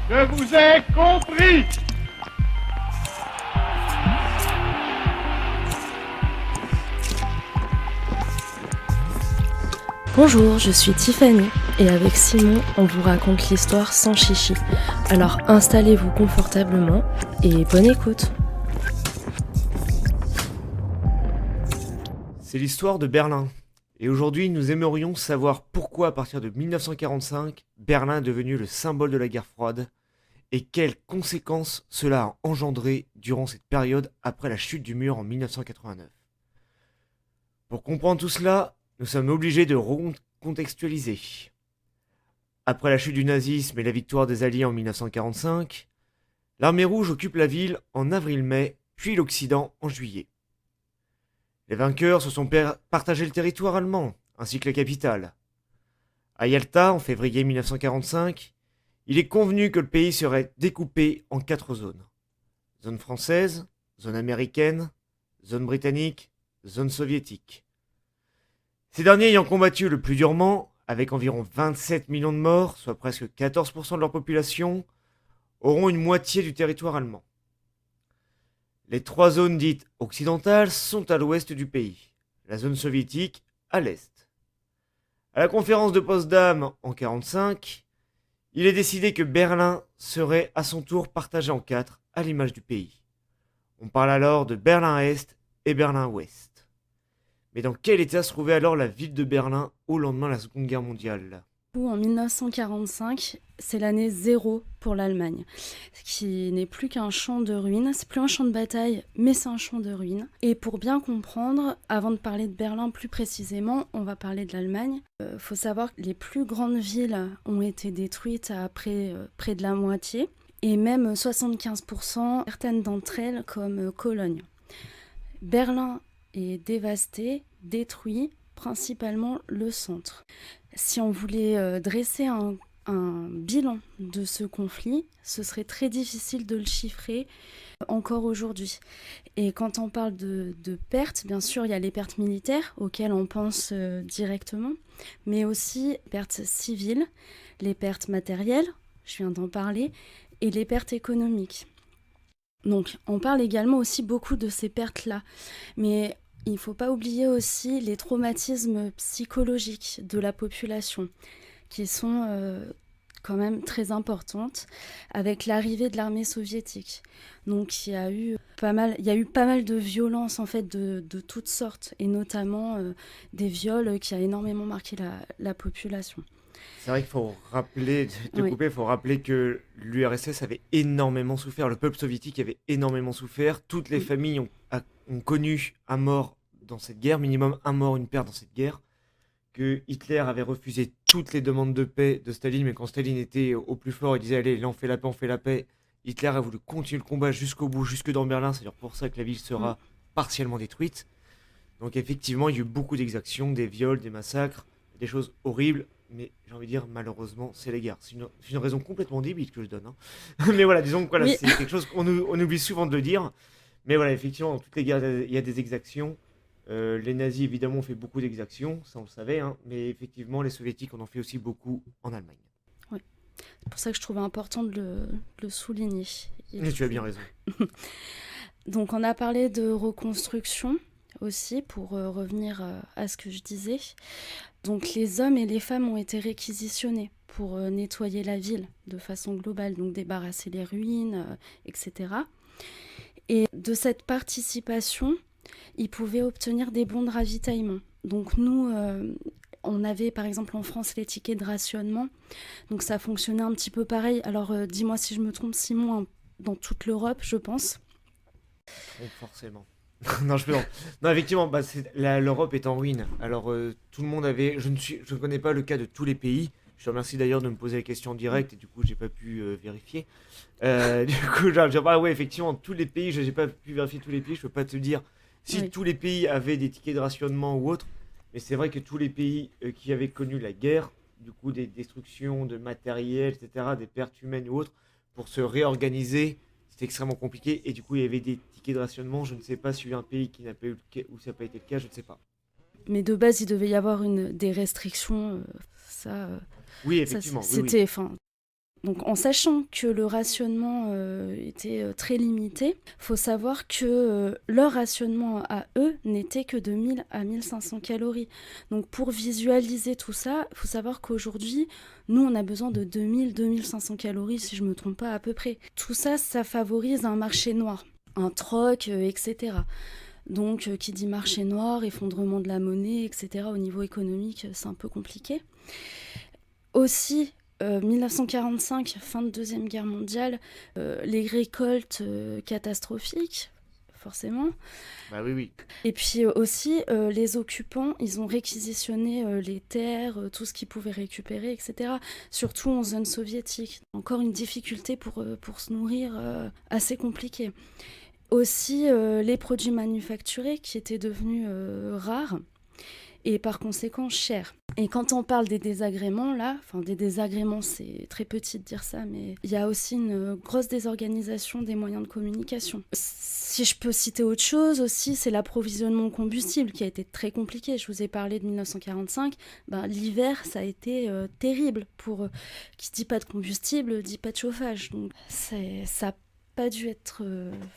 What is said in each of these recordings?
Je vous ai compris. Bonjour, je suis Tiffany et avec Simon, on vous raconte l'histoire sans chichi. Alors installez-vous confortablement et bonne écoute. C'est l'histoire de Berlin. Et aujourd'hui, nous aimerions savoir pourquoi, à partir de 1945, Berlin est devenu le symbole de la guerre froide et quelles conséquences cela a engendré durant cette période après la chute du mur en 1989. Pour comprendre tout cela, nous sommes obligés de recontextualiser. Après la chute du nazisme et la victoire des Alliés en 1945, l'armée rouge occupe la ville en avril-mai, puis l'Occident en juillet. Les vainqueurs se sont partagé le territoire allemand, ainsi que la capitale. À Yalta, en février 1945, il est convenu que le pays serait découpé en 4 zones. Zone française, zone américaine, zone britannique, zone soviétique. Ces derniers ayant combattu le plus durement, avec environ 27 millions de morts, soit presque 14% de leur population, auront une moitié du territoire allemand. Les 3 zones dites occidentales sont à l'ouest du pays, la zone soviétique à l'est. À la conférence de Potsdam en 1945, il est décidé que Berlin serait à son tour partagé en 4 à l'image du pays. On parle alors de Berlin-Est et Berlin-Ouest. Mais dans quel état se trouvait alors la ville de Berlin au lendemain de la Seconde Guerre mondiale ? En 1945, c'est l'année 0 pour l'Allemagne, qui n'est plus qu'un champ de ruines. C'est plus un champ de bataille, mais c'est un champ de ruines. Et pour bien comprendre, avant de parler de Berlin plus précisément, on va parler de l'Allemagne. Faut savoir que les plus grandes villes ont été détruites à près de la moitié, et même 75%, certaines d'entre elles comme Cologne. Berlin est dévasté, détruit, principalement le centre. Si on voulait dresser un bilan de ce conflit, ce serait très difficile de le chiffrer encore aujourd'hui. Et quand on parle de pertes, bien sûr, il y a les pertes militaires auxquelles on pense directement, mais aussi les pertes civiles, les pertes matérielles, je viens d'en parler, et les pertes économiques. Donc, on parle également aussi beaucoup de ces pertes-là, mais il ne faut pas oublier aussi les traumatismes psychologiques de la population, qui sont quand même très importantes, avec l'arrivée de l'armée soviétique. Donc il y a eu pas mal de violences en fait de toutes sortes, et notamment des viols qui a énormément marqué la population. C'est vrai qu'il faut rappeler, il faut rappeler que l'URSS avait énormément souffert, le peuple soviétique avait énormément souffert, toutes les familles ont connu un mort dans cette guerre, minimum un mort, une perte dans cette guerre, que Hitler avait refusé toutes les demandes de paix de Staline, mais quand Staline était au plus fort, il disait allez, là on fait la paix. Hitler a voulu continuer le combat jusqu'au bout, jusque dans Berlin, c'est-à-dire pour ça que la ville sera partiellement détruite. Donc effectivement, il y a eu beaucoup d'exactions, des viols, des massacres, des choses horribles, mais j'ai envie de dire, malheureusement, c'est les guerres. C'est une raison complètement débile que je donne. Hein. Mais voilà, disons que voilà, oui. C'est quelque chose qu'on oublie souvent de le dire. Mais voilà, effectivement, dans toutes les guerres, il y a des exactions. Les nazis, évidemment, ont fait beaucoup d'exactions, ça on le savait, hein, mais effectivement, les soviétiques en ont fait aussi beaucoup en Allemagne. Oui, c'est pour ça que je trouvais important de le souligner. Et tu as bien raison. Donc, on a parlé de reconstruction aussi, pour revenir à ce que je disais. Donc, les hommes et les femmes ont été réquisitionnés pour nettoyer la ville de façon globale, donc débarrasser les ruines, etc. Et de cette participation, ils pouvaient obtenir des bons de ravitaillement. Donc nous, on avait par exemple en France les tickets de rationnement. Donc ça fonctionnait un petit peu pareil. Alors dis-moi si je me trompe, Simon, dans toute l'Europe, je pense. Oui, forcément. Non, je plaisante. Non, effectivement, l'Europe est en ruine. Alors tout le monde avait... Je ne connais pas le cas de tous les pays. Je te remercie d'ailleurs de me poser la question en direct et du coup j'ai pas pu vérifier. Du coup, ouais, effectivement, tous les pays, j'ai pas pu vérifier tous les pays. Je peux pas te dire si tous les pays avaient des tickets de rationnement ou autre, mais c'est vrai que tous les pays qui avaient connu la guerre, du coup des destructions de matériel, etc., des pertes humaines ou autres, pour se réorganiser, c'était extrêmement compliqué. Et du coup, il y avait des tickets de rationnement. Je ne sais pas s'il y a eu un pays qui n'a pas eu où ça n'a pas été le cas, je ne sais pas. Mais de base, il devait y avoir des restrictions. Oui, effectivement. C'était, Donc en sachant que le rationnement était très limité, il faut savoir que leur rationnement à eux n'était que de 1000 à 1500 calories. Donc pour visualiser tout ça, il faut savoir qu'aujourd'hui, nous on a besoin de 2000-2500 calories si je ne me trompe pas à peu près. Tout ça, ça favorise un marché noir, un troc, etc. Donc qui dit marché noir, effondrement de la monnaie, etc. Au niveau économique, c'est un peu compliqué. Aussi, 1945, fin de Deuxième Guerre mondiale, les récoltes catastrophiques, forcément. Bah oui. Et puis aussi, les occupants, ils ont réquisitionné les terres, tout ce qu'ils pouvaient récupérer, etc. Surtout en zone soviétique. Encore une difficulté pour se nourrir assez compliquée. Aussi, les produits manufacturés qui étaient devenus rares et par conséquent chers. Et quand on parle des désagréments, des désagréments, c'est très petit de dire ça, mais il y a aussi une grosse désorganisation des moyens de communication. Si je peux citer autre chose aussi, c'est l'approvisionnement en combustible qui a été très compliqué. Je vous ai parlé de 1945, l'hiver, ça a été terrible. Qui dit pas de combustible, dit pas de chauffage. Donc ça pas dû être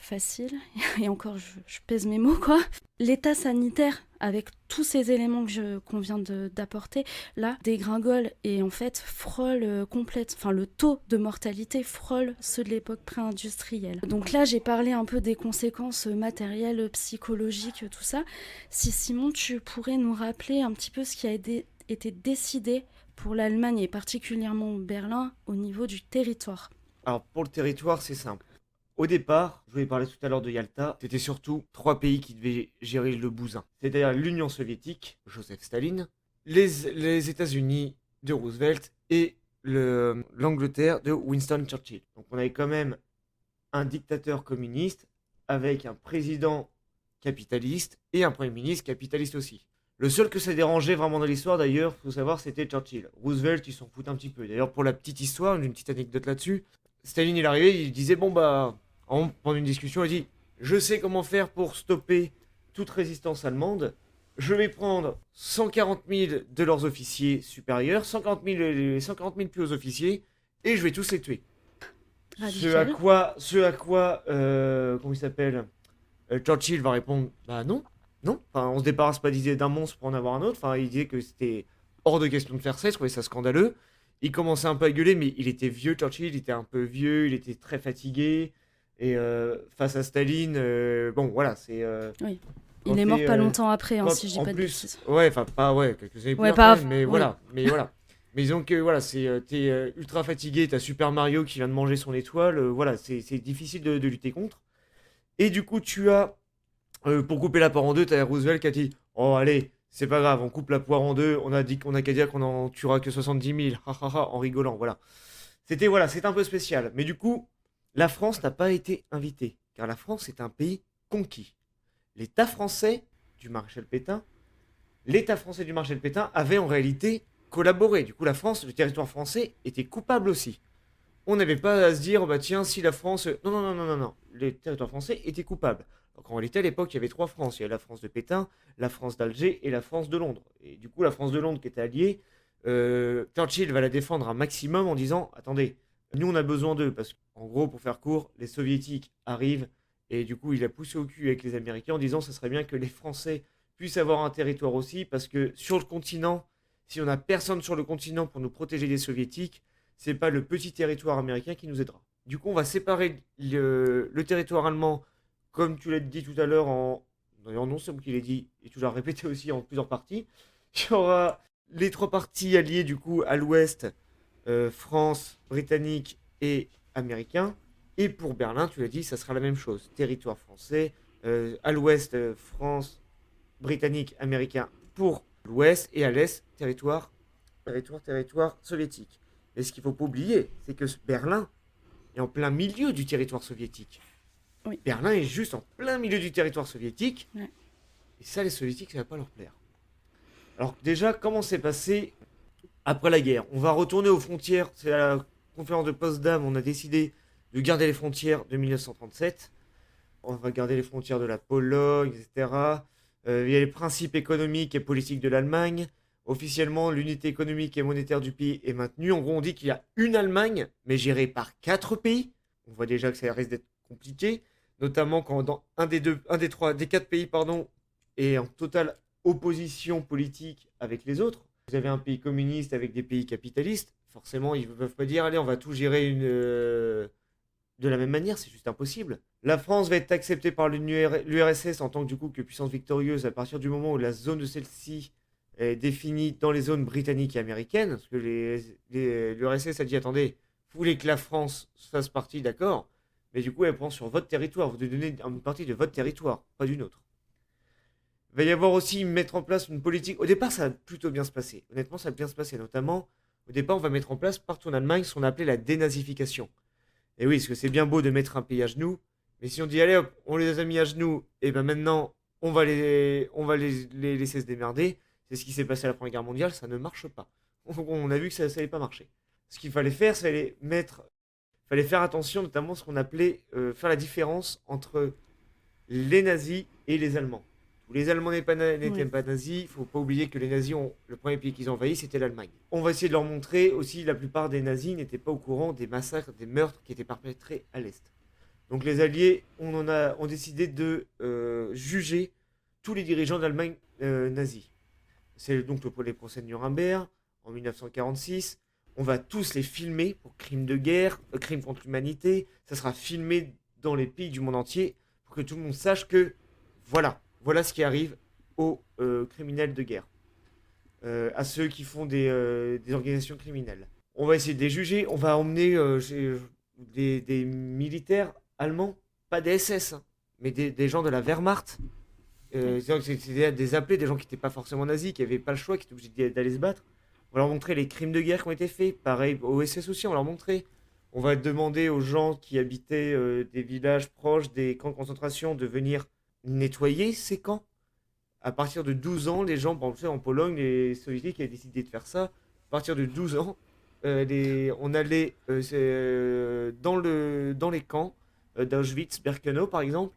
facile, et encore je pèse mes mots quoi. L'état sanitaire, avec tous ces éléments qu'on vient d'apporter, là, dégringole et en fait frôle complète, le taux de mortalité frôle ceux de l'époque pré-industrielle. Donc là, j'ai parlé un peu des conséquences matérielles, psychologiques, tout ça. Si Simon, tu pourrais nous rappeler un petit peu ce qui a été décidé pour l'Allemagne et particulièrement Berlin au niveau du territoire. Alors pour le territoire, c'est simple. Au départ, je vous ai parlé tout à l'heure de Yalta, c'était surtout 3 pays qui devaient gérer le bousin. C'est-à-dire l'Union soviétique, Joseph Staline, les États-Unis de Roosevelt et l'Angleterre de Winston Churchill. Donc on avait quand même un dictateur communiste avec un président capitaliste et un premier ministre capitaliste aussi. Le seul que ça dérangeait vraiment dans l'histoire d'ailleurs, faut savoir, c'était Churchill. Roosevelt, il s'en fout un petit peu. D'ailleurs, pour la petite histoire, une petite anecdote là-dessus, Staline, il est arrivé, il disait, pendant une discussion, il dit, je sais comment faire pour stopper toute résistance allemande. Je vais prendre 140 000 de leurs officiers supérieurs, 140 000 plus hauts officiers, et je vais tous les tuer. Radical. Ce à quoi comment il s'appelle Churchill va répondre, non. On se débarrasse pas d'idée d'un monstre pour en avoir un autre. Il disait que c'était hors de question de faire ça, il trouvait ça scandaleux. Il commençait un peu à gueuler, mais il était vieux, Churchill, il était un peu vieux, il était très fatigué. Et face à Staline, c'est... Oui. Il est mort pas longtemps après, si je dis pas de bêtises. Quelques années plus après, mais voilà. Mais disons que t'es ultra fatigué, t'as Super Mario qui vient de manger son étoile, c'est difficile de lutter contre. Et du coup, tu as, pour couper la poire en deux, t'as Roosevelt qui a dit, oh allez, c'est pas grave, on coupe la poire en deux, on a qu'à dire qu'on en tuera que 70 000, en rigolant, voilà. C'était un peu spécial. Mais du coup, la France n'a pas été invitée, car la France est un pays conquis. L'État français du maréchal Pétain avait en réalité collaboré. Du coup, la France, le territoire français, était coupable aussi. On n'avait pas à se dire, tiens, si la France... Non. Le territoire français était coupable. Donc en réalité, à l'époque, il y avait 3 France. Il y avait la France de Pétain, la France d'Alger et la France de Londres. Et du coup, la France de Londres qui était alliée, Churchill va la défendre un maximum en disant, attendez, nous on a besoin d'eux. Parce qu'en gros, pour faire court, les Soviétiques arrivent et du coup, il a poussé au cul avec les Américains en disant, ça serait bien que les Français puissent avoir un territoire aussi. Parce que sur le continent, si on n'a personne sur le continent pour nous protéger des Soviétiques, c'est pas le petit territoire américain qui nous aidera. Du coup, on va séparer le territoire allemand, comme tu l'as dit tout à l'heure, d'ailleurs non, c'est moi qui l'ai dit, et tu l'as répété aussi en plusieurs parties. Il y aura les 3 parties alliées, du coup, à l'ouest, France, Britannique et Américain. Et pour Berlin, tu l'as dit, ça sera la même chose. Territoire français, à l'ouest, France, Britannique, Américain pour l'ouest, et à l'est, territoire soviétique. Mais ce qu'il ne faut pas oublier, c'est que Berlin est en plein milieu du territoire soviétique. Oui. Berlin est juste en plein milieu du territoire soviétique. Ouais. Et ça, les soviétiques, ça ne va pas leur plaire. Alors déjà, comment s'est passé après la guerre? On va retourner aux frontières. C'est à la conférence de Potsdam, on a décidé de garder les frontières de 1937. On va garder les frontières de la Pologne, etc. Il y a les principes économiques et politiques de l'Allemagne. Officiellement, l'unité économique et monétaire du pays est maintenue. En gros, on dit qu'il y a une Allemagne, mais gérée par 4 pays. On voit déjà que ça risque d'être compliqué, notamment quand dans des 4 pays, pardon, est en totale opposition politique avec les autres. Vous avez un pays communiste avec des pays capitalistes. Forcément, ils ne peuvent pas dire, allez, on va tout gérer de la même manière, c'est juste impossible. La France va être acceptée par l'URSS en tant que, du coup, que puissance victorieuse à partir du moment où la zone de celle-ci est définie dans les zones britanniques et américaines. Parce que l'URSS a dit, attendez, vous voulez que la France fasse partie, d'accord, mais du coup, elle prend sur votre territoire. Vous devez donner une partie de votre territoire, pas d'une autre. Il va y avoir aussi mettre en place une politique. Au départ, ça va plutôt bien se passer. Honnêtement, ça va bien se passer. Notamment, au départ, on va mettre en place partout en Allemagne ce qu'on appelait la dénazification. Et oui, parce que c'est bien beau de mettre un pays à genoux, mais si on dit allez hop, on les a mis à genoux, et ben maintenant on va les laisser se démerder. C'est ce qui s'est passé à la Première Guerre mondiale, ça ne marche pas. On a vu que ça n'allait pas marcher. Ce qu'il fallait faire, c'est fallait faire attention, notamment à ce qu'on appelait faire la différence entre les nazis et les Allemands. Les Allemands n'étaient pas nazis, il ne faut pas oublier que les nazis, le premier pays qu'ils ont envahi, c'était l'Allemagne. On va essayer de leur montrer aussi, la plupart des nazis n'étaient pas au courant des massacres, des meurtres qui étaient perpétrés à l'Est. Donc les Alliés ont décidé de juger tous les dirigeants d'Allemagne nazis. C'est donc les procès de Nuremberg en 1946. On va tous les filmer pour crimes de guerre, crimes contre l'humanité. Ça sera filmé dans les pays du monde entier pour que tout le monde sache que voilà ce qui arrive aux criminels de guerre, à ceux qui font des organisations criminelles. On va essayer de les juger, on va emmener des militaires allemands, pas des SS, hein, mais des gens de la Wehrmacht. C'est des appelés, des gens qui n'étaient pas forcément nazis, qui n'avaient pas le choix, qui étaient obligés d'aller se battre. On va leur montrer les crimes de guerre qui ont été faits. Pareil, au SS aussi, on va leur montrer. On va demander aux gens qui habitaient des villages proches des camps de concentration de venir nettoyer ces camps. À partir de 12 ans, les gens, en Pologne, les soviétiques avaient décidé de faire ça. À partir de 12 ans, on allait dans les camps d'Auschwitz, Birkenau par exemple,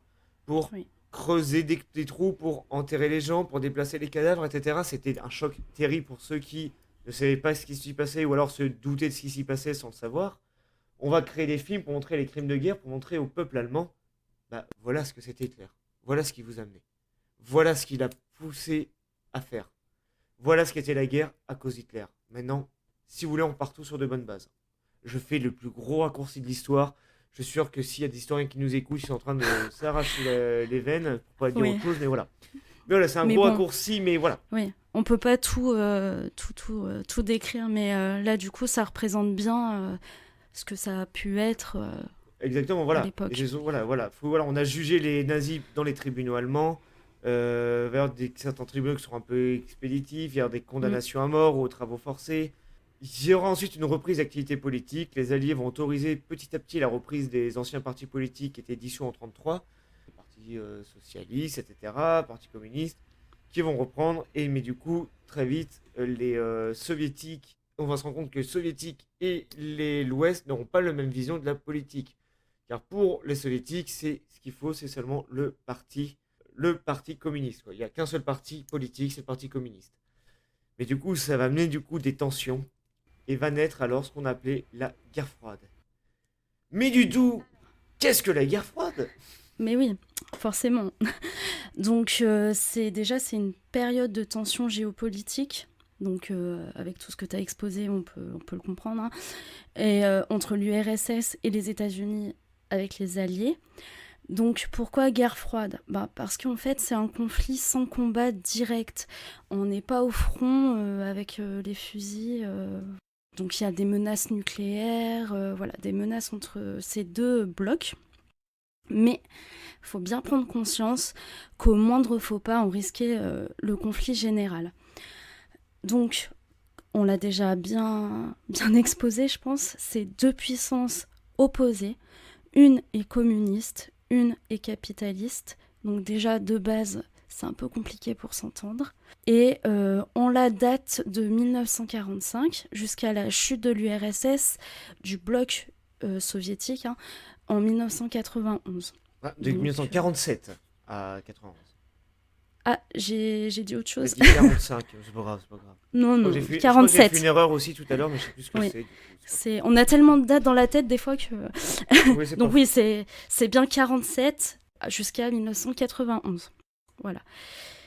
pour creuser des trous, pour enterrer les gens, pour déplacer les cadavres, etc. C'était un choc terrible pour ceux qui ne savaient pas ce qui s'y passait ou alors se doutaient de ce qui s'y passait sans le savoir. On va créer des films pour montrer les crimes de guerre, pour montrer au peuple allemand, voilà ce que c'était Hitler. Voilà ce qui vous amenait. Voilà ce qui l'a poussé à faire. Voilà ce qu'était la guerre à cause d'Hitler. Maintenant, si vous voulez, on part tous sur de bonnes bases. Je fais le plus gros raccourci de l'histoire. Je suis sûr que s'il y a des historiens qui nous écoutent, ils sont en train de s'arracher les veines, pour pas dire autre chose, mais voilà. Mais voilà, c'est un gros raccourci, mais voilà. Oui, on peut pas tout décrire, mais là, du coup, ça représente bien ce que ça a pu être exactement, voilà. à l'époque. On a jugé les nazis dans les tribunaux allemands. Il va y avoir certains tribunaux qui sont un peu expéditifs, il y a des condamnations à mort ou aux travaux forcés. Il y aura ensuite une reprise d'activité politique. Les Alliés vont autoriser petit à petit la reprise des anciens partis politiques qui étaient dissous en 1933, les partis socialistes, etc., partis communistes, qui vont reprendre. Mais du coup, très vite, les soviétiques, on va se rendre compte que les soviétiques et l'Ouest n'auront pas la même vision de la politique. Car pour les soviétiques, ce qu'il faut, c'est seulement le parti communiste. Il n'y a qu'un seul parti politique, c'est le parti communiste. Mais du coup, ça va amener des tensions. Et va naître alors ce qu'on appelait la guerre froide. Mais du tout, qu'est-ce que la guerre froide ? Mais oui, forcément. Donc c'est une période de tension géopolitique. Donc avec tout ce que tu as exposé, on peut le comprendre. Hein. Et entre l'URSS et les États-Unis avec les Alliés. Donc pourquoi guerre froide ? Parce qu'en fait c'est un conflit sans combat direct. On n'est pas au front avec les fusils. Donc il y a des menaces nucléaires, des menaces entre ces deux blocs. Mais il faut bien prendre conscience qu'au moindre faux pas, on risquait le conflit général. Donc, on l'a déjà bien exposé, je pense, c'est deux puissances opposées. Une est communiste, une est capitaliste. Donc déjà, de base, c'est un peu compliqué pour s'entendre. Et on la date de 1945 jusqu'à la chute de l'URSS, du bloc soviétique, en 1991. De 1947 à 91. Ah, j'ai dit autre T'as chose. dit 45, c'est pas grave, c'est pas grave. Non, Je non, crois que j'ai fait 47. une erreur aussi tout à l'heure, mais je sais plus ce que Oui. c'est. Du coup, On a tellement de dates dans la tête des fois que... Oui, c'est Donc pas oui, faux. c'est bien 47 jusqu'à 1991. Voilà.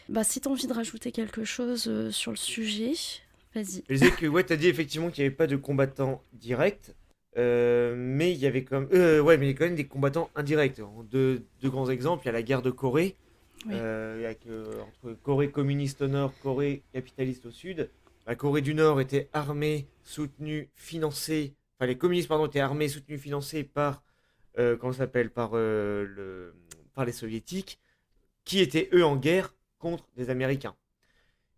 Bah, si t'as envie de rajouter quelque chose sur le sujet, vas-y. Je disais que ouais, t'as dit effectivement qu'il n'y avait pas de combattants directs, mais il y avait quand même, ouais, mais il y a quand même des combattants indirects. En deux grands exemples, il y a la guerre de Corée, Oui. entre Corée communiste au nord, Corée capitaliste au sud. La Corée du Nord était armée, soutenue, financée. Enfin, les communistes, pardon, étaient armés, soutenus, financés par, comment ça s'appelle, par les soviétiques, qui étaient eux en guerre contre les Américains.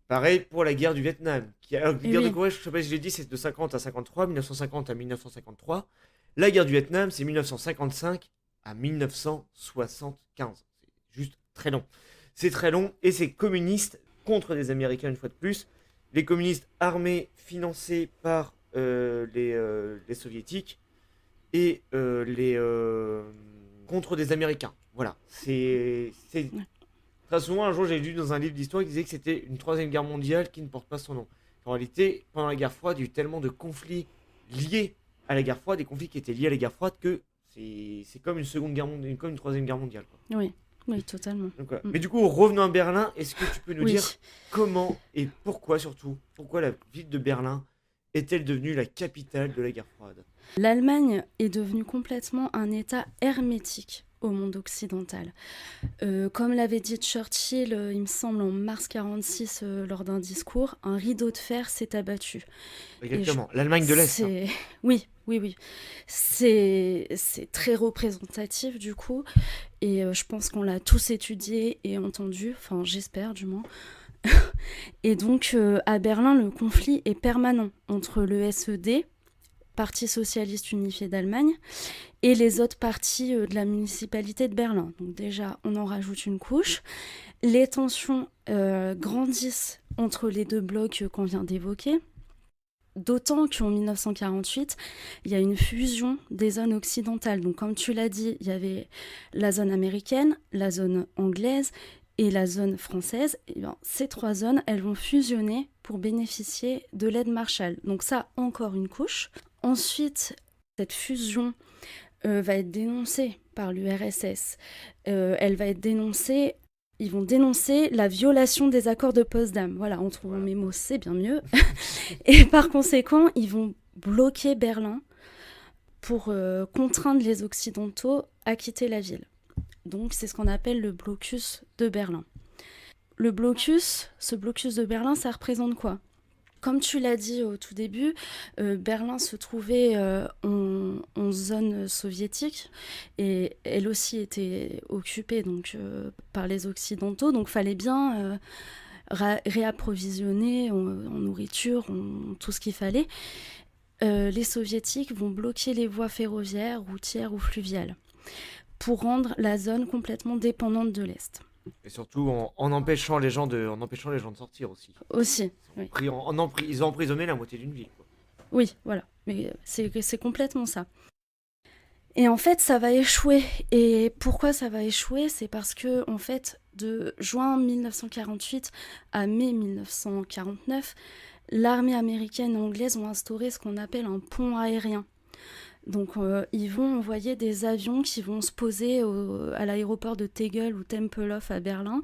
Pareil pour la guerre du Vietnam. Alors, la Et guerre de oui, Corée, je sais pas si je l'ai dit, c'est de 50 à 53, 1950 à 1953. La guerre du Vietnam, c'est 1955 à 1975. C'est juste très long. C'est très long et c'est communiste contre les Américains une fois de plus. Les communistes armés, financés par les soviétiques et contre des Américains. Voilà. Ouais. Très souvent, un jour, j'ai lu dans un livre d'histoire qui disait que c'était une troisième guerre mondiale qui ne porte pas son nom. En réalité, pendant la guerre froide, il y a eu tellement de conflits liés à la guerre froide, des conflits qui étaient liés à la guerre froide, que c'est comme une seconde guerre mondiale, comme une troisième guerre mondiale, quoi. oui, oui, totalement. Donc, voilà. Mm. Mais du coup, revenons à Berlin. Est-ce que tu peux nous Oui. dire comment et pourquoi surtout, pourquoi la ville de Berlin est-elle devenue la capitale de la guerre froide? L'Allemagne est devenue complètement un État hermétique au monde occidental. Comme l'avait dit Churchill, il me semble en mars 46 lors d'un discours, un rideau de fer s'est abattu. Exactement, l'Allemagne de l'Est. Hein. Oui, oui, oui. C'est très représentatif du coup, et je pense qu'on l'a tous étudié et entendu, enfin j'espère du moins. Et donc à Berlin, le conflit est permanent entre le SED, Parti socialiste unifié d'Allemagne, et les autres partis de la municipalité de Berlin. Donc déjà, on en rajoute une couche. Les tensions grandissent entre les deux blocs qu'on vient d'évoquer. D'autant qu'en 1948, il y a une fusion des zones occidentales. Donc comme tu l'as dit, il y avait la zone américaine, la zone anglaise et la zone française. Et bien, ces trois zones, elles vont fusionner pour bénéficier de l'aide Marshall. Donc ça, encore une couche. Ensuite, cette fusion va être dénoncée par l'URSS. Elle va être dénoncée... Ils vont dénoncer la violation des accords de Potsdam. Voilà, en trouvant mes mots, c'est bien mieux. Et par conséquent, ils vont bloquer Berlin pour contraindre les Occidentaux à quitter la ville. Donc, c'est ce qu'on appelle le blocus de Berlin. Ce blocus de Berlin, ça représente quoi ? Comme tu l'as dit au tout début, Berlin se trouvait en zone soviétique et elle aussi était occupée donc, par les Occidentaux. Donc il fallait bien réapprovisionner en nourriture, en tout ce qu'il fallait. Les Soviétiques vont bloquer les voies ferroviaires, routières ou fluviales pour rendre la zone complètement dépendante de l'Est. Et surtout en empêchant les gens de sortir aussi. Aussi, oui. Ils ont emprisonné la moitié d'une ville. Quoi. Oui, voilà. Mais c'est complètement ça. Et en fait, ça va échouer. Et pourquoi ça va échouer ? C'est parce que, en fait, de juin 1948 à mai 1949, l'armée américaine et anglaise ont instauré ce qu'on appelle un pont aérien. Donc, ils vont envoyer des avions qui vont se poser à l'aéroport de Tegel ou Tempelhof à Berlin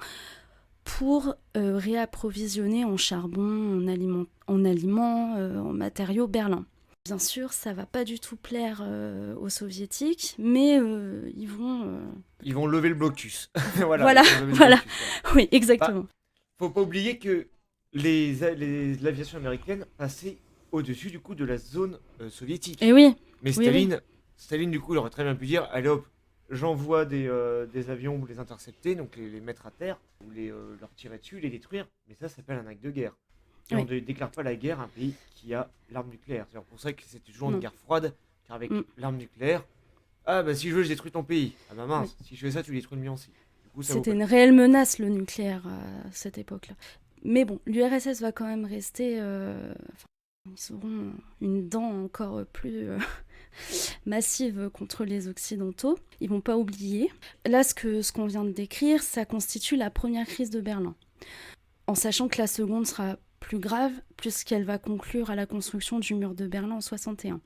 pour réapprovisionner en charbon, en aliments, en matériaux Berlin. Bien sûr, ça va pas du tout plaire aux soviétiques, mais ils vont... Ils vont lever le blocus. Voilà. Voilà. Blocus, voilà. Oui, exactement. Faut pas oublier que l'aviation américaine passait au-dessus du coup de la zone soviétique. Et oui. Mais Staline, du coup, il aurait très bien pu dire, allez hop, j'envoie des avions pour les intercepter, donc les mettre à terre, ou leur tirer dessus, les détruire. Mais ça s'appelle un acte de guerre. Et on ne déclare pas la guerre à un pays qui a l'arme nucléaire. C'est pour ça que c'était toujours une guerre froide, car avec l'arme nucléaire, ah bah si je veux, je détruis ton pays. Ah bah mince, si je fais ça, tu détruis le mien aussi. Du coup, c'était une réelle menace, le nucléaire, à cette époque-là. Mais bon, l'URSS va quand même rester... ils auront une dent encore plus massive contre les Occidentaux. Ils vont pas oublier. Là, ce qu'on vient de décrire, ça constitue la première crise de Berlin. en sachant que la seconde sera plus grave puisqu'elle va conclure à la construction du mur de Berlin en 61.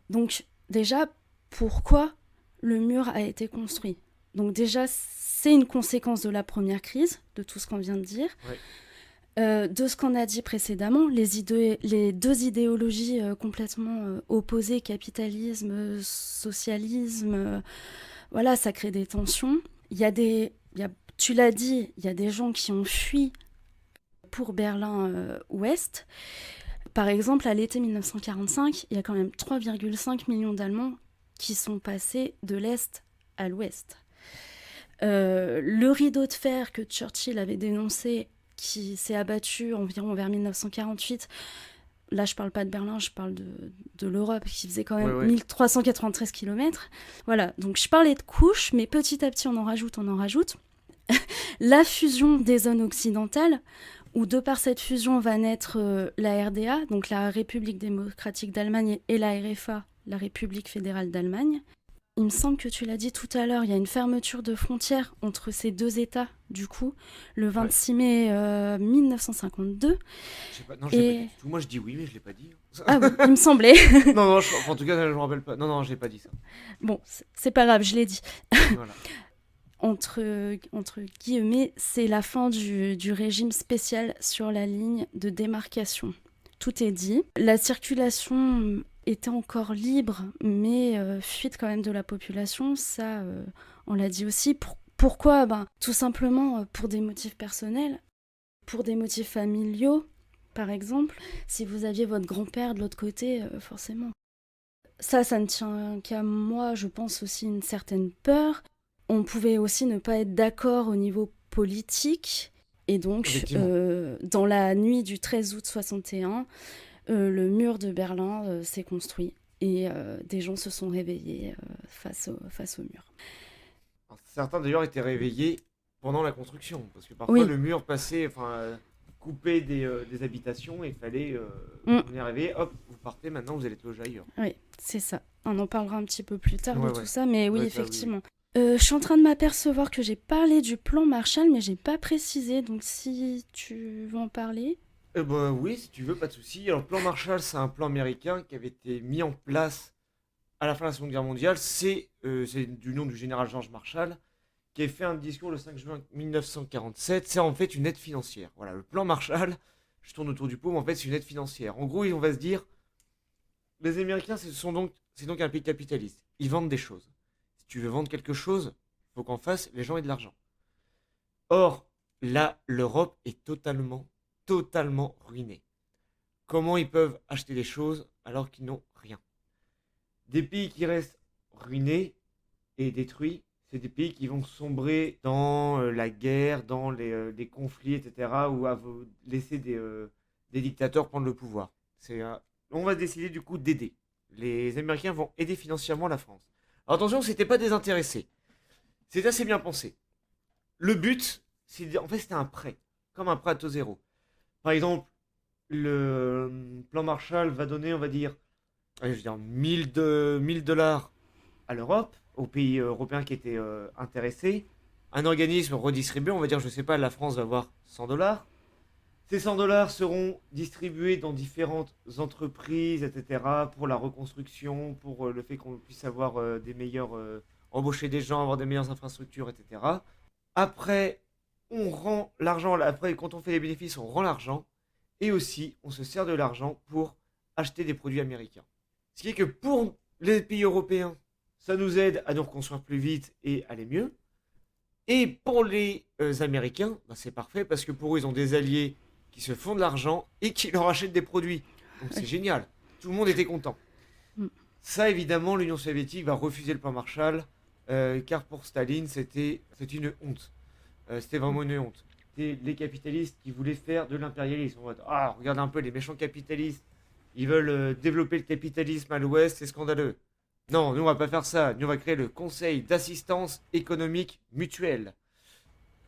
Donc déjà, pourquoi le mur a été construit? Donc déjà, c'est une conséquence de la première crise, de tout ce qu'on vient de dire. Ouais. De ce qu'on a dit précédemment, les deux idéologies complètement opposées, capitalisme, socialisme, voilà, ça crée des tensions. Tu l'as dit, il y a des gens qui ont fui pour Berlin-Ouest. Par exemple, à l'été 1945, il y a quand même 3,5 millions d'Allemands qui sont passés de l'Est à l'Ouest. Le rideau de fer que Churchill avait dénoncé, qui s'est abattu environ vers 1948, là je parle pas de Berlin, je parle de l'Europe, qui faisait quand même 1393 km. Voilà, donc je parlais de couches, mais petit à petit on en rajoute. La fusion des zones occidentales, où de par cette fusion va naître la RDA, donc la République démocratique d'Allemagne, et la RFA, la République fédérale d'Allemagne. Il me semble que tu l'as dit tout à l'heure, il y a une fermeture de frontières entre ces deux États, du coup, le 26 mai 1952. Je l'ai pas dit du tout. Moi, je dis oui, mais je l'ai pas dit. Ah oui, il me semblait. non, en tout cas, je me rappelle pas. Non, je l'ai pas dit ça. Bon, c'est pas grave, je l'ai dit. Voilà. Entre guillemets, c'est la fin du régime spécial sur la ligne de démarcation. Tout est dit. La circulation était encore libre, mais fuite quand même de la population, ça, on l'a dit aussi. Pourquoi ? Tout simplement pour des motifs personnels, pour des motifs familiaux, par exemple. Si vous aviez votre grand-père de l'autre côté, forcément. Ça ne tient qu'à moi, je pense aussi une certaine peur. On pouvait aussi ne pas être d'accord au niveau politique. Et donc, dans la nuit du 13 août 61, le mur de Berlin s'est construit. Et des gens se sont réveillés face au mur. Certains, d'ailleurs, étaient réveillés pendant la construction. Parce que parfois, le mur passait, coupait des habitations et il fallait on est réveillé, hop, vous partez, maintenant vous allez être logé ailleurs. Oui, c'est ça. On en parlera un petit peu plus tard de tout ça, mais oui, effectivement. Je suis en train de m'apercevoir que j'ai parlé du plan Marshall, mais j'ai pas précisé, donc si tu veux en parler. Oui, si tu veux, pas de souci. Alors, le plan Marshall, c'est un plan américain qui avait été mis en place à la fin de la Seconde Guerre mondiale. C'est du nom du général George Marshall, qui a fait un discours le 5 juin 1947. C'est en fait une aide financière. Voilà, le plan Marshall, je tourne autour du pot, mais en fait, c'est une aide financière. En gros, on va se dire, les Américains, c'est donc un pays capitaliste. Ils vendent des choses. Si tu veux vendre quelque chose, il faut qu'en face, les gens aient de l'argent. Or, là, l'Europe est totalement ruinée. Comment ils peuvent acheter des choses alors qu'ils n'ont rien? Des pays qui restent ruinés et détruits, c'est des pays qui vont sombrer dans la guerre, dans les conflits, etc., ou à laisser des dictateurs prendre le pouvoir. On va décider du coup d'aider. Les Américains vont aider financièrement la France. Alors attention, c'était pas désintéressé. C'est assez bien pensé. Le but, en fait, c'était un prêt, comme un prêt à taux zéro. Par exemple, le plan Marshall va donner, on va dire, 1000 dollars à l'Europe, aux pays européens qui étaient intéressés. Un organisme redistribué, on va dire, je sais pas, la France va avoir 100 dollars. Ces 100 dollars seront distribués dans différentes entreprises, etc., pour la reconstruction, pour le fait qu'on puisse avoir embaucher des gens, avoir des meilleures infrastructures, etc. Après, on rend l'argent, après, quand on fait les bénéfices, on rend l'argent, et aussi, on se sert de l'argent pour acheter des produits américains. Ce qui est que pour les pays européens, ça nous aide à nous reconstruire plus vite et aller mieux. Et pour les Américains, c'est parfait, parce que pour eux, ils ont des alliés qui se font de l'argent et qui leur achètent des produits. Donc c'est génial. Tout le monde était content. Ça, évidemment, l'Union soviétique va refuser le plan Marshall, car pour Staline, c'était une honte. C'était vraiment une honte. C'était les capitalistes qui voulaient faire de l'impérialisme. Regarde un peu les méchants capitalistes. Ils veulent développer le capitalisme à l'ouest, c'est scandaleux. Non, nous on va pas faire ça. Nous on va créer le Conseil d'assistance économique mutuelle.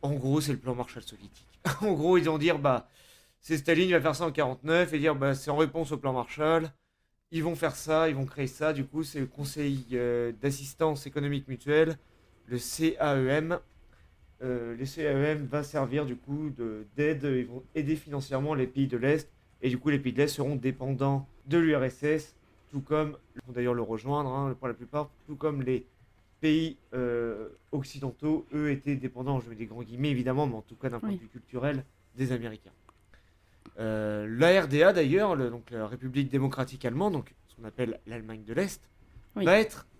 En gros, c'est le plan Marshall soviétique. En gros, ils vont dire, c'est Staline, il va faire ça en 49 et dire, c'est en réponse au plan Marshall. Ils vont faire ça, ils vont créer ça. Du coup, c'est le Conseil d'assistance économique mutuelle, le CAEM. les CEM va servir du coup d'aide, ils vont aider financièrement les pays de l'Est, et du coup les pays de l'Est seront dépendants de l'URSS, tout comme, ils vont d'ailleurs le rejoindre hein, pour la plupart, tout comme les pays occidentaux, eux étaient dépendants, je mets des grands guillemets évidemment, mais en tout cas d'un point de Oui. vue culturel, des Américains. La RDA d'ailleurs, donc la République démocratique allemande, donc ce qu'on appelle l'Allemagne de l'Est, Oui.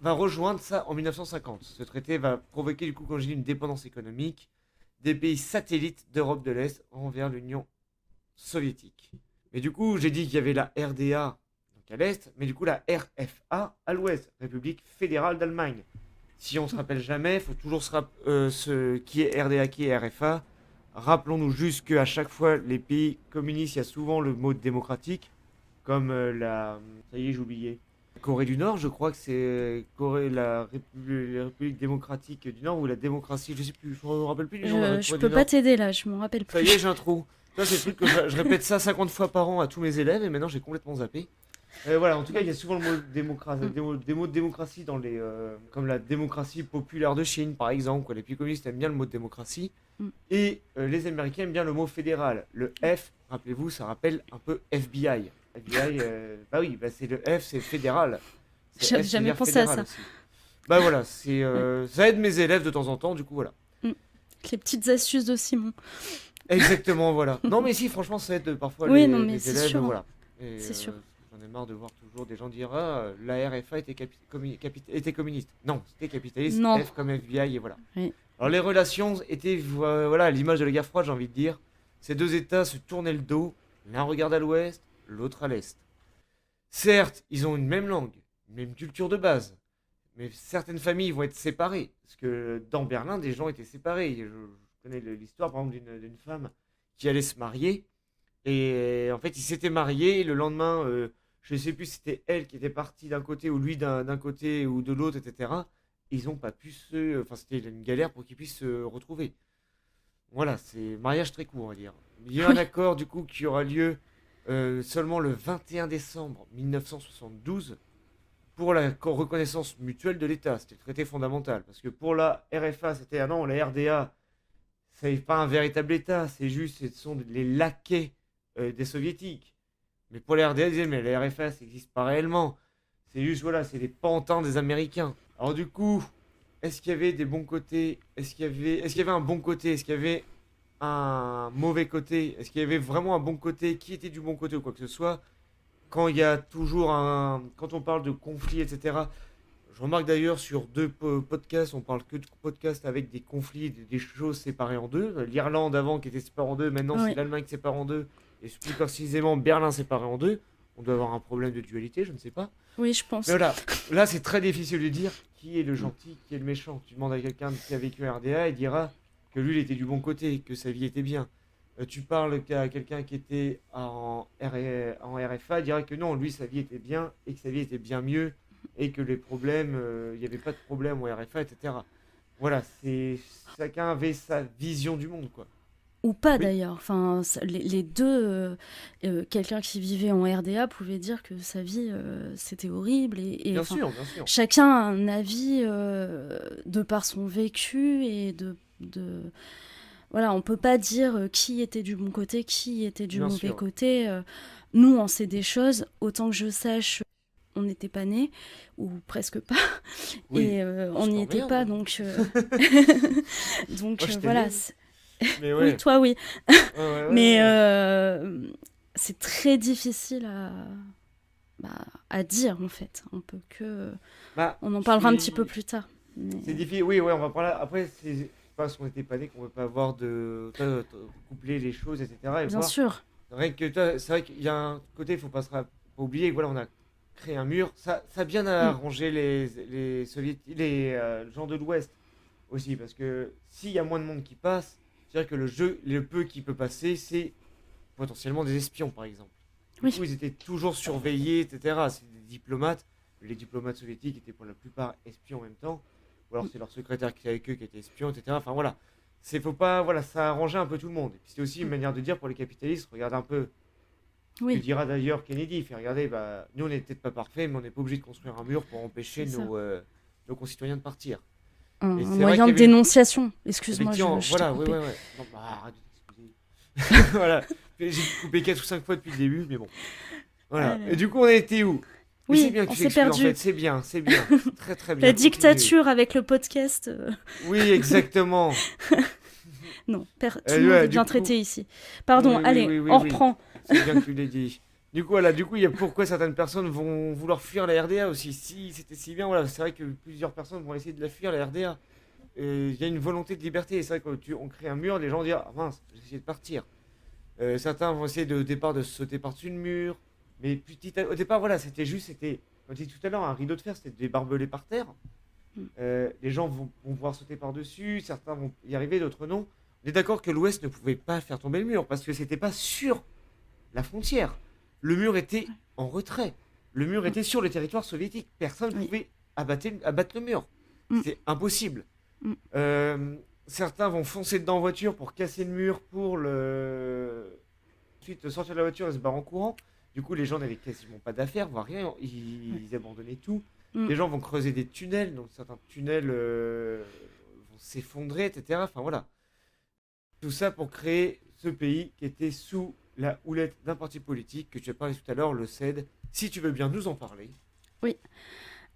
va rejoindre ça en 1950. Ce traité va provoquer du coup, quand je dis une dépendance économique, des pays satellites d'Europe de l'Est envers l'Union soviétique. Mais du coup, j'ai dit qu'il y avait la RDA donc à l'Est, mais du coup la RFA à l'Ouest, République fédérale d'Allemagne. Si on se rappelle jamais, il faut toujours ce qui est RDA, qui est RFA. Rappelons-nous juste qu'à chaque fois, les pays communistes, il y a souvent le mot démocratique, comme ça y est, j'ai oublié. Corée du Nord, je crois que c'est la République démocratique du Nord ou la démocratie, je sais plus, je me rappelle plus du nom de la Je Corée peux du pas Nord. t'aider là, je me rappelle Ça plus. y est, j'ai un trou. Ça, c'est le truc que je répète ça 50 fois par an à tous mes élèves et maintenant j'ai complètement zappé. Voilà, en tout cas, il y a souvent le mot des mots de démocratie dans comme la démocratie populaire de Chine, par exemple. Quoi. Les pays communistes aiment bien le mot de démocratie. Mm. Et les Américains aiment bien le mot fédéral. Le F, rappelez-vous, ça rappelle un peu FBI. FBI, bah oui, bah c'est le F, c'est fédéral. C'est J'avais F, jamais c'est-à-dire pensé à fédéral ça. aussi. Bah voilà, Ouais. ça aide mes élèves de temps en temps, du coup, voilà. Les petites astuces de Simon. Exactement, voilà. Non, mais si, franchement, ça aide parfois Oui, non, mais les c'est élèves, sûr, hein. voilà. Et C'est sûr. j'en ai marre de voir toujours des gens dire ah, la RFA était communiste. Non, c'était capitaliste, Non. F comme FBI, et voilà. Oui. Alors, les relations étaient, voilà, à l'image de la guerre froide, j'ai envie de dire. Ces deux États se tournaient le dos, l'un regarde à l'ouest, l'autre à l'est. Certes, ils ont une même langue, une même culture de base, mais certaines familles vont être séparées. Parce que dans Berlin, des gens étaient séparés. Je connais l'histoire, par exemple, d'une femme qui allait se marier. Et en fait, ils s'étaient mariés. Et le lendemain, je ne sais plus si c'était elle qui était partie d'un côté ou lui d'un côté ou de l'autre, etc. Ils n'ont pas pu se. Enfin, c'était une galère pour qu'ils puissent se retrouver. Voilà, c'est mariage très court, on va dire. Il y a eu un Oui. accord, du coup, qui aura lieu seulement le 21 décembre 1972 pour la reconnaissance mutuelle de l'État. C'était le traité fondamental. Parce que pour la RFA, c'était ah non, la RDA, c'est pas un véritable État, c'est juste, ce sont les laquais des soviétiques. Mais pour la RDA, ils disaient, mais la RFA, ça n'existe pas réellement. C'est juste, voilà, c'est les pantins des Américains. Alors du coup, est-ce qu'il y avait des bons côtés? Est-ce qu'il y avait un bon côté? Est-ce qu'il y avait un mauvais côté? Est-ce qu'il y avait vraiment un bon côté? Qui était du bon côté ou quoi que ce soit? Quand il y a toujours quand on parle de conflits, etc. Je remarque d'ailleurs sur deux podcasts, on parle que de podcasts avec des conflits, des choses séparées en deux. L'Irlande avant qui était séparée en deux, maintenant c'est Oui. l'Allemagne qui est séparée en deux, et plus précisément Berlin séparé en deux. On doit avoir un problème de dualité, je ne sais pas. Oui, je Mais pense. voilà, là c'est très difficile de dire qui est le gentil, qui est le méchant. Tu demandes à quelqu'un qui a vécu en RDA, il dira que lui il était du bon côté, que sa vie était bien. Tu parles à quelqu'un qui était en RFA, il dira que non, lui sa vie était bien et que sa vie était bien mieux et que les problèmes, il n'y avait pas de problème au RFA, etc. Voilà, chacun avait sa vision du monde, quoi. Ou pas Oui, d'ailleurs. Enfin, les deux, quelqu'un qui vivait en RDA pouvait dire que sa vie, c'était horrible. Et, bien enfin, sûr, bien sûr. chacun a un avis de par son vécu et voilà, on peut pas dire qui était du bon côté, qui était du Bien mauvais sûr. côté. Nous, on sait des choses. Autant que je sache, on n'était pas nés, ou presque pas. Oui, Et on je n'y était pas, t'emmerde. donc, donc Moi je voilà. t'aimais. Mais Oui, ouais, toi, oui. ouais, ouais, Mais ouais. c'est très difficile à dire, en fait. On peut que... Bah, On en je parlera un petit peu suis. plus tard. C'est Mais... difficile, oui, ouais, on va parler. Après, c'est parce qu'on n'était pas né qu'on ne peut pas avoir coupler les choses, etc. Et Bien voir. sûr. C'est vrai qu'il y a un côté, il faut pas oublier que voilà, on a créé un mur. Ça a bien Mm. arrangé les gens de l'Ouest aussi, parce que s'il y a moins de monde qui passe, c'est-à-dire que le peu qui peut passer, c'est potentiellement des espions, par exemple. Du Oui. coup, ils étaient toujours surveillés, etc. C'est des diplomates. Les diplomates soviétiques étaient pour la plupart espions en même temps. Ou alors Mm. c'est leur secrétaire qui est avec eux qui était espion, etc. Enfin voilà. Faut pas, voilà, ça a arrangé un peu tout le monde. Et puis c'est aussi une manière de dire pour les capitalistes, regarde un peu ce que Oui, dira d'ailleurs Kennedy. Il fait regarder, bah, nous on n'est peut-être pas parfaits, mais on n'est pas obligé de construire un mur pour empêcher c'est ça. nos concitoyens de partir. un Et c'est vrai moyen qu'il y de avait- dénonciation. Excuse-moi, Effectivement, je t'ai voilà, coupé. ouais. Non, bah, arrête de t'excuser. Voilà. J'ai coupé 4 ou 5 fois depuis le début, mais bon. Voilà. Alors. Et du coup, on a été où? Mais c'est Oui, bien que on tu s'est t'excuses, en perdu. fait, c'est bien, c'est bien. C'est très très bien. La Continue. dictature avec le podcast. Oui, exactement. Non, tout le monde Ouais, est du bien coup, traité ici. Pardon, oui, allez, on oui. reprend. C'est bien que tu l'aies dit. Du coup, voilà, il y a pourquoi certaines personnes vont vouloir fuir la RDA aussi. Si c'était si bien, voilà, c'est vrai que plusieurs personnes vont essayer de la fuir, la RDA. Il y a une volonté de liberté. Et c'est vrai que quand on crée un mur, les gens vont dire, ah mince, j'ai essayé de partir. Certains vont essayer au départ de sauter par-dessus le mur. Mais au départ, voilà, c'était, comme je disais tout à l'heure, un rideau de fer, c'était des barbelés par terre. Mm. Les gens vont pouvoir sauter par-dessus, certains vont y arriver, d'autres non. On est d'accord que l'Ouest ne pouvait pas faire tomber le mur parce que c'était pas sur la frontière. Le mur était en retrait. Le mur était sur le territoire soviétique. Personne ne Oui. pouvait abattre le mur. Mm. C'est impossible. Mm. Certains vont foncer dedans en voiture pour casser le mur, ensuite sortir de la voiture et se barrer en courant. Du coup, les gens n'avaient quasiment pas d'affaires, voire rien. Ils abandonnaient tout. Mm. Les gens vont creuser des tunnels, donc certains tunnels vont s'effondrer, etc. Enfin voilà. Tout ça pour créer ce pays qui était sous la houlette d'un parti politique que tu as parlé tout à l'heure, le CED. Si tu veux bien nous en parler. Oui.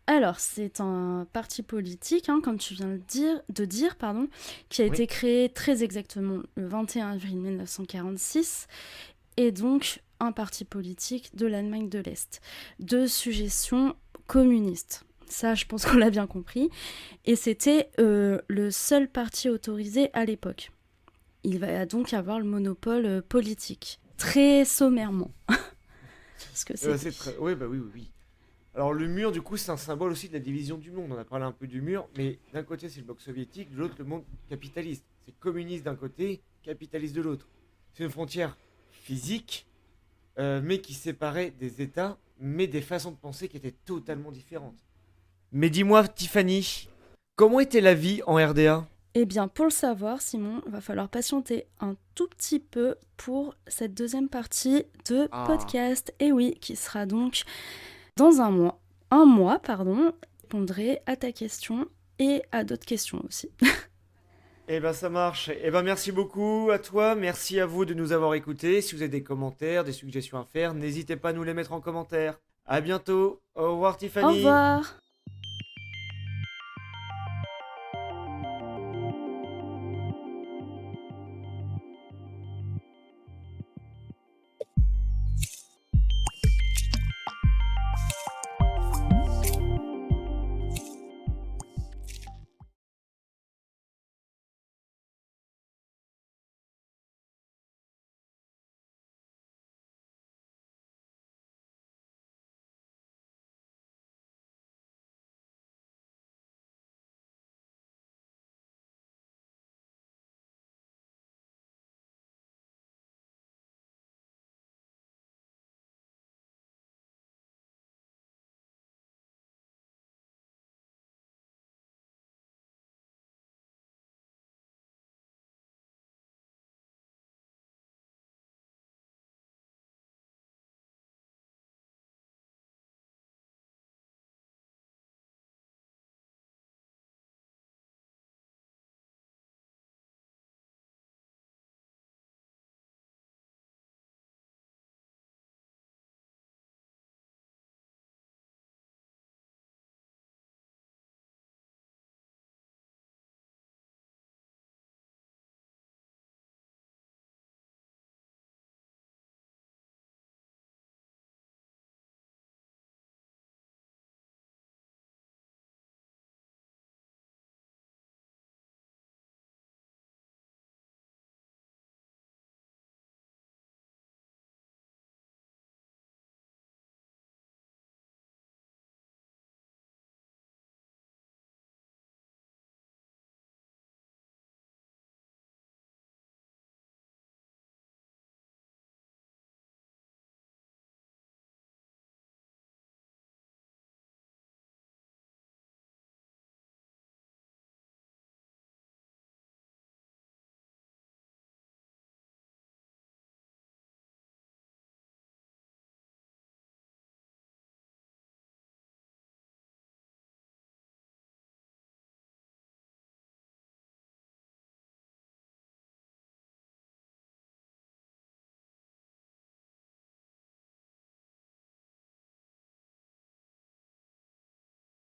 Alors, c'est un parti politique, hein, comme tu viens de dire, pardon, qui a Oui. été créé très exactement le 21 avril 1946, et donc un parti politique de l'Allemagne de l'Est, de suggestion communiste. Ça, je pense qu'on l'a bien compris. Et c'était le seul parti autorisé à l'époque. Il va donc avoir le monopole politique, très sommairement. Parce que c'est... Oui, bah oui. Alors le mur, du coup, c'est un symbole aussi de la division du monde. On a parlé un peu du mur, mais d'un côté, c'est le bloc soviétique, de l'autre, le monde capitaliste. C'est communiste d'un côté, capitaliste de l'autre. C'est une frontière physique, mais qui séparait des États, mais des façons de penser qui étaient totalement différentes. Mais dis-moi, Tiffany, comment était la vie en RDA? Eh bien, pour le savoir, Simon, va falloir patienter un tout petit peu pour cette deuxième partie de Ah. podcast. Et oui, qui sera donc dans un mois. Un mois, pardon. Je répondrai à ta question et à d'autres questions aussi. Eh ben ça marche. Eh ben merci beaucoup à toi, merci à vous de nous avoir écoutés. Si vous avez des commentaires, des suggestions à faire, n'hésitez pas à nous les mettre en commentaire. À bientôt. Au revoir Au Tiffany. revoir!